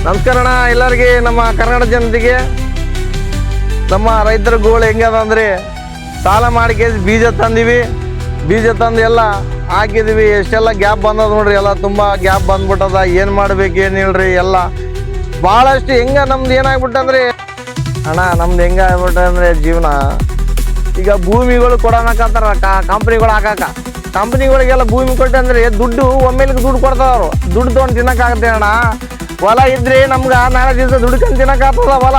ನಮಸ್ಕಾರ ಅಣ್ಣ ಎಲ್ಲರಿಗೆ. ನಮ್ಮ ಕರ್ನಾಟಕ ಜನತೆಗೆ ನಮ್ಮ ರೈತರ ಗೋಳು ಹೆಂಗದ ಅಂದ್ರೆ ಸಾಲ ಮಾಡಿ ಬೀಜ ತಂದಿವಿ. ಬೀಜ ತಂದು ಎಲ್ಲ ಹಾಕಿದ್ವಿ. ಎಷ್ಟೆಲ್ಲ ಗ್ಯಾಪ್ ಬಂದದ ನೋಡ್ರಿ, ಎಲ್ಲ ತುಂಬ ಗ್ಯಾಪ್ ಬಂದ್ಬಿಟ್ಟದ. ಏನು ಮಾಡ್ಬೇಕು ಏನು ಹೇಳ್ರಿ, ಎಲ್ಲ ಭಾಳಷ್ಟು ನಮ್ದು ಏನಾಗ್ಬಿಟ್ಟಂದ್ರೆ ಅಣ್ಣ, ನಮ್ದು ಆಗ್ಬಿಟ್ಟಂದ್ರೆ ಜೀವನ ಈಗ ಭೂಮಿಗಳು ಕೊಡೋಣಕಂತಾರ ಕಂಪ್ನಿಗಳು ಹಾಕಾಕ. ಕಂಪ್ನಿಗಳಿಗೆಲ್ಲ ಭೂಮಿ ಕೊಟ್ಟಂದ್ರೆ ದುಡ್ಡು ಒಮ್ಮೆಲಿಗೆ ದುಡ್ಡು ಕೊಡ್ತಾವ್ರು. ದುಡ್ಡು ತೊಗೊಂಡು ತಿನ್ನಕ್ಕಾಗತ್ತೆ ಅಣ್ಣ. ಹೊಲ ಇದ್ರೆ ನಮ್ಗೆ ನಾಳೆ ದಿವಸ ದುಡ್ಕೊಂಡು ತಿನ್ನಕ್ಕಾಗ್ತದ ಹೊಲ.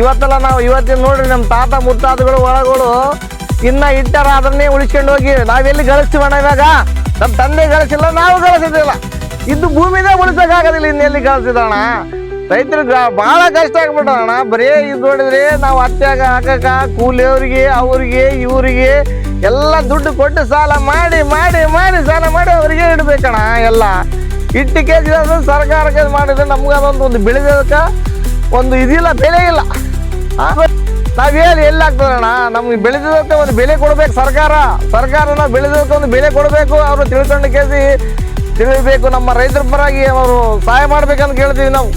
ಇವತ್ತೆಲ್ಲ ನಾವು ಇವತ್ತಿನ ನೋಡ್ರಿ ನಮ್ಮ ತಾತ ಮುತ್ತಾತಗಳು ಹೊಲಗಳು ಇನ್ನ ಇಟ್ಟಾರ, ಅದನ್ನೇ ಉಳಿಸ್ಕೊಂಡು ಹೋಗಿ ನಾವೆಲ್ಲಿ ಗಳಿಸ್ತೀವಣ್ಣ. ಇವಾಗ ನಮ್ಮ ತಂದೆ ಗಳಿಸಿಲ್ಲ, ನಾವು ಗಳಿಸಿದಿಲ್ಲ. ಇದು ಭೂಮಿದೇ ಉಳಿಸೋಕ್ಕಾಗೋದಿಲ್ಲ, ಇನ್ನೆಲ್ಲಿ ಗಳಿಸಿದಣ್ಣ. ರೈತರಿಗೆ ಭಾಳ ಕಷ್ಟ ಆಗ್ಬಿಟ್ಟದಣ್ಣ. ಬರೀ ಇದು ನೋಡಿದ್ರೆ ನಾವು ಹತ್ಯಾಗ ಹಾಕಕ ಕೂಲಿಯವ್ರಿಗೆ ಅವ್ರಿಗೆ ಇವ್ರಿಗೆ ಎಲ್ಲ ದುಡ್ಡು ಕೊಟ್ಟು ಸಾಲ ಮಾಡಿ ಮಾಡಿ ಮಾಡಿ ಸಾಲ ಮಾಡಿ ಅವ್ರಿಗೆ ಇಡ್ಬೇಕಣ್ಣ. ಎಲ್ಲ ಇಟ್ಟು ಕೆಜಿ ಸರ್ಕಾರಕ್ಕೆ ಮಾಡಿದ್ರೆ ನಮ್ಗೆ ಅದೊಂದು ಬೆಳೆದಕ್ಕೆ ಒಂದು ಇದಿಲ್ಲ, ಬೆಲೆ ಇಲ್ಲ. ನಾವೇನು ಎಲ್ಲಿ ಆಗ್ತದಣ್ಣ? ನಮ್ಗೆ ಬೆಳೆದಕ್ಕೆ ಒಂದು ಬೆಲೆ ಕೊಡ್ಬೇಕು ಸರ್ಕಾರ. ನಾವು ಬೆಳೆದಕ್ಕೆ ಒಂದು ಬೆಲೆ ಕೊಡಬೇಕು. ಅವರು ತಿಳ್ಕೊಂಡು ಕೇಸಿ ತಿಳಿಬೇಕು. ನಮ್ಮ ರೈತರ ಪರವಾಗಿ ಅವರು ಸಹಾಯ ಮಾಡ್ಬೇಕಂತ ಕೇಳ್ತೀವಿ ನಾವು.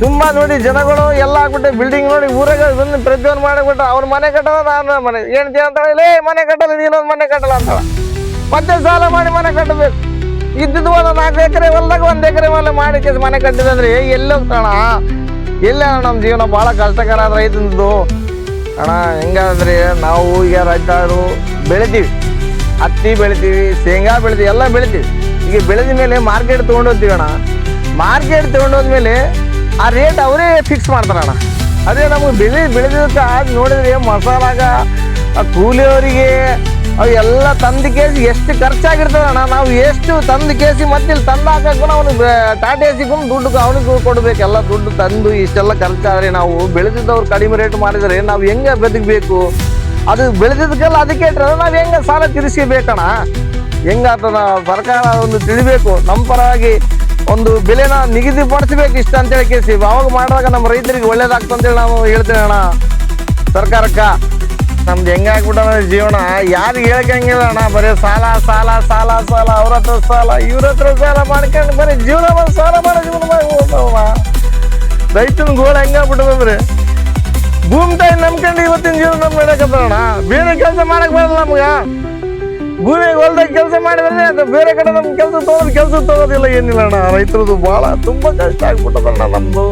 ತುಂಬ ನೋಡಿ ಜನಗಳು ಎಲ್ಲ ಆಗ್ಬಿಟ್ಟು ಬಿಲ್ಡಿಂಗ್ ನೋಡಿ ಊರಾಗ ಬಂದು ಪ್ರತಿಯೊಂದು ಮಾಡಿಬಿಟ್ಟು ಅವ್ರ ಮನೆ ಕಟ್ಟೋದು, ನಾನು ಮನೆ ಹೇಳ್ತೀವಿ ಅಂತ ಹೇಳಿ ಮನೆ ಕಟ್ಟಲ್ಲ, ನೀನೊಂದು ಮನೆ ಕಟ್ಟಲ್ಲ ಅಂತ ಮತ್ತೆ ಸಾಲ ಮಾಡಿ ಮನೆ ಕಟ್ಟಬೇಕು. ಇದ್ದಿದ್ದು ಒಂದು 4 ಎಕರೆ ಹೊಲ್ದಾಗ 1 ಎಕರೆ ಹೊಲ ಮಾಡಿ ಕೇಸ್ ಮನೆ ಕಟ್ಟಿದಂದ್ರೆ ಎಲ್ಲಿ ಹೋಗ್ತಾಣ? ಎಲ್ಲ ನಮ್ಮ ಜೀವನ ಭಾಳ ಕಷ್ಟಕರ ಆದ ರೈತಂದು ಅಣ್ಣ. ಹೆಂಗಾದ್ರೆ ನಾವು ಈಗ ರೈತರು ಬೆಳಿತೀವಿ, ಹತ್ತಿ ಬೆಳಿತೀವಿ, ಶೇಂಗಾ ಬೆಳಿತೀವಿ, ಎಲ್ಲ ಬೆಳಿತೀವಿ. ಈಗ ಬೆಳೆದ ಮೇಲೆ ಮಾರ್ಕೆಟ್ ತೊಗೊಂಡೋಗ್ತೀವಿ ಅಣ್ಣ. ಮಾರ್ಕೆಟ್ ತೊಗೊಂಡೋದ್ಮೇಲೆ ಆ ರೇಟ್ ಅವರೇ ಫಿಕ್ಸ್ ಮಾಡ್ತಾರಣ್ಣ. ಅದೇ ನಮಗೆ ಬೆಳೆದಕ್ಕೆ ನೋಡಿದ್ರೆ ಮಸಾಲಾಗ ಕೂಲಿಯವರಿಗೆ ಅವು ಎಲ್ಲ ತಂದು ಕೇಸಿ ಎಷ್ಟು ಖರ್ಚಾಗಿರ್ತದಣ್ಣ. ನಾವು ಎಷ್ಟು ತಂದು ಕೇಸಿ ಮತ್ತೆ ಇಲ್ಲಿ ತಂದು ಹಾಕಕ್ಕೂ ಅವ್ನಿಗೆ ಟಾಟಾ ಎಸಿಗೂ ದುಡ್ಡು ಅವನಿಗೆ ಕೊಡಬೇಕು. ಎಲ್ಲ ದುಡ್ಡು ತಂದು ಇಷ್ಟೆಲ್ಲ ಖರ್ಚಾದ್ರೆ ನಾವು ಬೆಳೆದಿದ್ದವ್ರು ಕಡಿಮೆ ರೇಟ್ ಮಾಡಿದರೆ ನಾವು ಹೆಂಗೆ ಬದುಕಬೇಕು? ಅದು ಬೆಳೆದಿದ್ದಕ್ಕೆಲ್ಲ ಅದಕ್ಕೆ ಇಟ್ಟರೆ ನಾವು ಹೆಂಗೆ ಸಾಲ ತೀರಿಸ್ಕೋಬೇಕಣ್ಣ? ಹೆಂಗಾಗ್ತದ? ಸರ್ಕಾರ ಒಂದು ತಿಳಿಬೇಕು. ನಮ್ಮ ಪರವಾಗಿ ಒಂದು ಬೆಲೆನ ನಿಗದಿಪಡಿಸ್ಬೇಕು ಇಷ್ಟ ಅಂತೇಳಿ ಕೇಸಿ ಅವಾಗ ಮಾಡಿದಾಗ ನಮ್ಮ ರೈತರಿಗೆ ಒಳ್ಳೇದಾಗ್ತಂತೇಳಿ ನಾವು ಹೇಳ್ತೇವೆ ಅಣ್ಣ ಸರ್ಕಾರಕ್ಕೆ. ನಮ್ದು ಹೆಂಗಾಗ್ಬಿಟ್ಟ ಜೀವನ ಯಾರಿಗೆ ಹೇಳ್ಕಂಗಿಲ್ಲ ಅಣ್ಣ. ಬರೀ ಸಾಲ ಸಾಲ ಸಾಲ ಸಾಲ, ಅವ್ರ ಹತ್ರ ಸಾಲ ಇವ್ರ ಹತ್ರ ಸಾಲ ಮಾಡ್ಕೊಂಡು ಬರೀ ಜೀವನ ಬಂದು ಸಾಲ ಮಾಡೋ ಜೀವನ. ರೈತನ ಗೋಳು ಹೆಂಗಾಗ್ಬಿಟ್ಟದಂದ್ರೆ ಭೂಮಿ ತಾಯಿ ನಂಬ್ಕೊಂಡು ಇವತ್ತಿನ ಜೀವನ ನಮ್ಗೆ ಹೇಳಕತ್ತಣ್ಣ. ಬೇರೆ ಕೆಲಸ ಮಾಡಕ್ ಬರಲ್ಲ ನಮ್ಗೆ. ಭೂಮಿ ಹೊಲ್ದಾಗ ಕೆಲಸ ಮಾಡಿದ್ರೆ ಅದು ಬೇರೆ ಕಡೆ ನಮ್ಗೆ ಕೆಲಸ ತಗೋದಿಲ್ಲ, ಏನಿಲ್ಲ ಅಣ್ಣ. ರೈತರದು ಭಾಳ ತುಂಬ ಕಷ್ಟ ಆಗ್ಬಿಟ್ಟದಣ್ಣ. ನಮ್ದು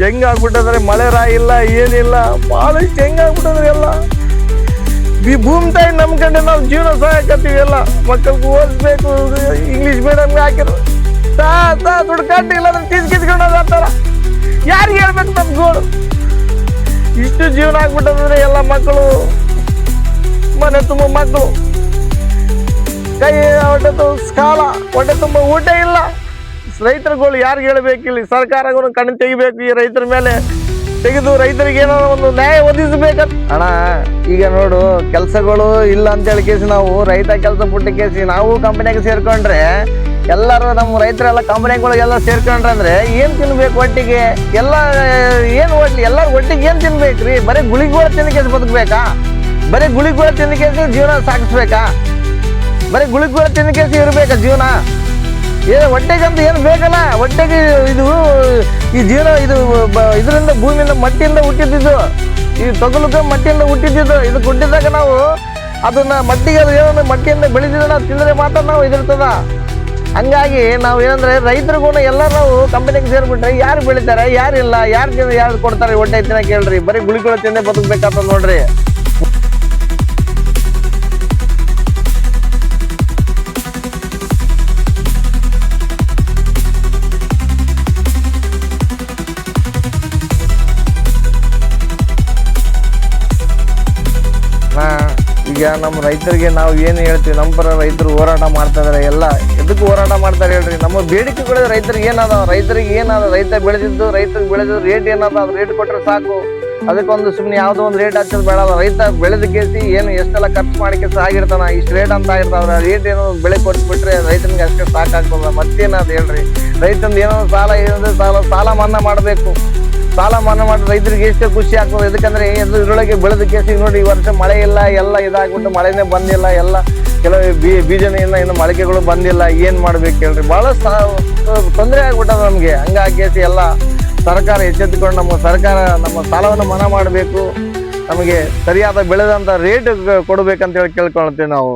ಹೆಂಗಾಗ್ಬಿಟ್ಟಂದ್ರೆ ಮಳೆ ಇಲ್ಲ, ಏನಿಲ್ಲ, ಭಾಳಷ್ಟು ಹೆಂಗಾಗ್ಬಿಟ್ಟಂದ್ರೆ ಎಲ್ಲ ಈ ಭೂಮಿ ತಾಯಿ ನಂಬ್ಕೊಂಡೆ ನಾವು ಜೀವನ ಸಹಾಯಕತ್ತೀವಿ. ಎಲ್ಲ ಮಕ್ಕಳಿಗೆ ಓದಿಸ್ಬೇಕು, ಇಂಗ್ಲೀಷ್ ಮೀಡಿಯಮ್ಗೆ ಹಾಕಿದ್ರು ದುಡ್ಡು ಕಟ್ಟಿ ಇಲ್ಲಾಂದ್ರೆ ಕಿಸ್ಕೊಂಡು ಹೋಗ್ತಾರ. ಯಾರಿಗೆ ಹೇಳ್ಬೇಕು ನಮ್ಮ ಗೋಳು? ಇಷ್ಟು ಜೀವನ ಆಗ್ಬಿಟ್ಟಂದ್ರೆ ಎಲ್ಲ ಮಕ್ಕಳು ಮನೆ ತುಂಬ ಮಕ್ಕಳು, ಕೈ ಹೊಟ್ಟೆ ಸಾಲ, ಹೊಟ್ಟೆ ತುಂಬ ಊಟ ಇಲ್ಲ. ರೈತರುಗಳು ಯಾರಿಗೆ ಹೇಳ್ಬೇಕಿಲ್ಲ? ಸರ್ಕಾರಗಳು ಕಣ್ಣು ತೆಗಿಬೇಕು. ಈ ರೈತರ ಮೇಲೆ ತೆಗೆದು ರೈತರಿಗೆ ಏನೋ ಒಂದು ನ್ಯಾಯ ಒದಗಿಸ್ಬೇಕಂತ ಅಣ್ಣ. ಈಗ ನೋಡು, ಕೆಲಸಗಳು ಇಲ್ಲ ಅಂತೇಳಿ ಕೇಸಿ ನಾವು ರೈತ ಕೆಲಸ ಪುಟ್ಟ ಕೇಸಿ ನಾವು ಕಂಪನಿಯಾಗ ಸೇರ್ಕೊಂಡ್ರೆ ಎಲ್ಲರೂ ನಮ್ಮ ರೈತರೆಲ್ಲ ಕಂಪನಿಗಳಿಗೆಲ್ಲ ಸೇರ್ಕೊಂಡ್ರೆ ಅಂದ್ರೆ ಏನು ತಿನ್ಬೇಕು ಒಟ್ಟಿಗೆ? ಎಲ್ಲ ಏನು ಎಲ್ಲರೂ ಒಟ್ಟಿಗೆ ಏನು ತಿನ್ಬೇಕ್ರಿ? ಬರೀ ಗುಳಿಗಳು ತಿಂದ ಕೇಸಿ ಬದುಕಬೇಕಾ? ಬರೀ ಗುಳಿಗಳು ತಿಂದ ಕೇಸಿ ಜೀವನ ಸಾಗಿಸ್ಬೇಕಾ? ಬರೀ ಗುಳಿಗಳು ತಿಂದ ಕೇಸಿ ಇರ್ಬೇಕಾ ಜೀವನ? ಏನು ಹೊಟ್ಟೆಗಂತ ಏನು ಬೇಕಲ್ಲ? ಹೊಟ್ಟೆಗೆ ಇದು ಈ ಜೀವನ ಇದು ಇದರಿಂದ ಭೂಮಿಯಿಂದ ಮಟ್ಟಿಯಿಂದ ಹುಟ್ಟಿದ್ದು, ಈ ತೊಗಲುಕ ಮಟ್ಟಿಯಿಂದ ಹುಟ್ಟಿದ್ದು. ಇದು ಹುಟ್ಟಿದಾಗ ನಾವು ಅದನ್ನ ಮಟ್ಟಿಗೆ ಏನೋ ಮಟ್ಟಿಯಿಂದ ಬೆಳೆದಿದ್ದು ನಾವು ತಿಂದರೆ ಮಾತ್ರ ನಾವು ಇದಿರ್ತದ. ಹಂಗಾಗಿ ನಾವು ಏನಂದ್ರೆ ರೈತರಿಗೂ ಎಲ್ಲ ನಾವು ಕಂಪನಿಗೆ ಸೇರ್ಬಿಟ್ರೆ ಯಾರು ಬೆಳಿತಾರೆ, ಯಾರಿಲ್ಲ, ಯಾರು ಕೊಡ್ತಾರೆ ಹೊಟ್ಟೆ ತಿನ್ನಕ್ಕೆ ಹೇಳ್ರಿ? ಬರೀ ಗುಳಿಗಳು ತಿಂದೇ ಬದುಕಬೇಕಂತ ನೋಡ್ರಿ. ಈಗ ನಮ್ಮ ರೈತರಿಗೆ ನಾವು ಏನು ಹೇಳ್ತೀವಿ, ನಮ್ಮ ಪರ ರೈತರು ಹೋರಾಟ ಮಾಡ್ತಾ ಇದಾರೆ. ಎಲ್ಲ ಎದಕ್ಕೆ ಹೋರಾಟ ಮಾಡ್ತಾರೆ ಹೇಳ್ರಿ? ನಮ್ಮ ಬೇಡಿಕೆಗಳು ರೈತರಿಗೆ ಏನದ? ರೈತ ಬೆಳೆದಿದ್ದು, ರೈತರಿಗೆ ಬೆಳೆದಿದ್ದು ರೇಟ್ ಏನದ? ಅದು ರೇಟ್ ಕೊಟ್ಟರೆ ಸಾಕು. ಅದಕ್ಕೊಂದು ಸುಮ್ಮನೆ ಯಾವುದೋ ಒಂದು ರೇಟ್ ಹಚ್ಚೋದು ಬೇಡಲ್ಲ. ರೈತ ಬೆಳೆದ ಕೇಸಿ ಏನು ಎಷ್ಟೆಲ್ಲ ಖರ್ಚು ಮಾಡಿ ಕೆಲಸ ಆಗಿರ್ತಾನ, ಇಷ್ಟು ರೇಟ್ ಅಂತ ಆಗಿರ್ತಾವ್ರೆ. ರೇಟ್ ಏನೋ ಬೆಳೆ ಕೊಟ್ಬಿಟ್ರೆ ರೈತನಿಗೆ ಅಷ್ಟೇ ಸಾಕಾಗ್ತದ. ಮತ್ತೇನದು ಹೇಳ್ರಿ? ರೈತಂದು ಏನೋ ಸಾಲ ಏನಂದ್ರೆ ಸಾಲ ಮನ್ನಾ ಮಾಡಬೇಕು. ಸಾಲ ಮನ್ನಾ ಮಾಡಿ ರೈತರಿಗೆ ಎಷ್ಟೇ ಖುಷಿ ಆಗ್ತದೆ. ಯಾಕಂದ್ರೆ ಇದರೊಳಗೆ ಬೆಳೆದ ಕೇಸಿಗೆ ನೋಡಿ, ಈ ವರ್ಷ ಮಳೆ ಇಲ್ಲ, ಎಲ್ಲ ಇದಾಗ್ಬಿಟ್ಟು ಮಳೆನೇ ಬಂದಿಲ್ಲ. ಎಲ್ಲ ಕೆಲವು ಬೀಜನ ಇನ್ನು ಮೊಳಕೆಗಳು ಬಂದಿಲ್ಲ. ಏನು ಮಾಡ್ಬೇಕು ಹೇಳ್ರಿ? ಭಾಳ ತೊಂದರೆ ಆಗ್ಬಿಟ್ಟದ ನಮಗೆ. ಹಂಗಾಗಿ ಎಲ್ಲ ಸರ್ಕಾರ ಎಚ್ಚೆತ್ತುಕೊಂಡು ನಮ್ಮ ಸಾಲವನ್ನು ಮನ್ನಾ ಮಾಡಬೇಕು, ನಮಗೆ ಸರಿಯಾದ ಬೆಳೆದಂಥ ರೇಟ್ ಕೊಡಬೇಕಂತೇಳಿ ಕೇಳ್ಕೊಳ್ತೀವಿ ನಾವು.